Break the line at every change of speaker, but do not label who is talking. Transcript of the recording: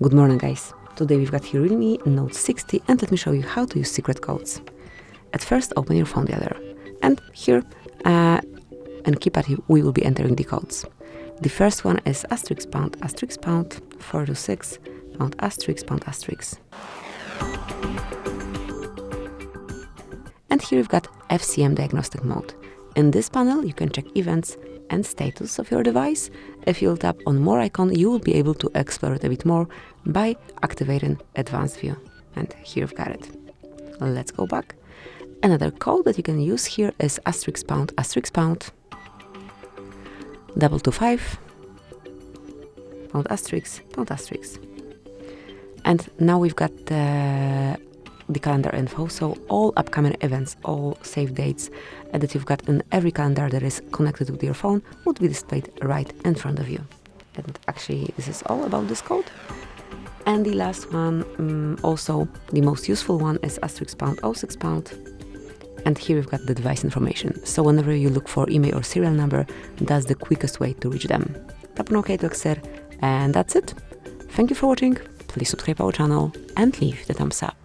Good morning, guys. Today we've got here Realme Note 60 and let me show you how to use secret codes. At first open your phone dialer and here in keypad we will be entering the codes. The first one is *##, 426, *##. And here we've got FCM Diagnostic mode. In this panel you can check events and status of your device. If you'll tap on more icon, you will be able to explore it a bit more by activating advanced view. And here we've got it. Let's go back. Another code that you can use here is *##, 225, ***. And now we've got the calendar info, so all upcoming events, all save dates that you've got in every calendar that is connected with your phone would be displayed right in front of you. And actually this is all about this code. And the last one, also the most useful one, is *##06. And here we've got the device information, so whenever you look for email or serial number, that's the quickest way to reach them. Tap on OK to access, and that's it. Thank you for watching, please subscribe our channel and leave the thumbs up.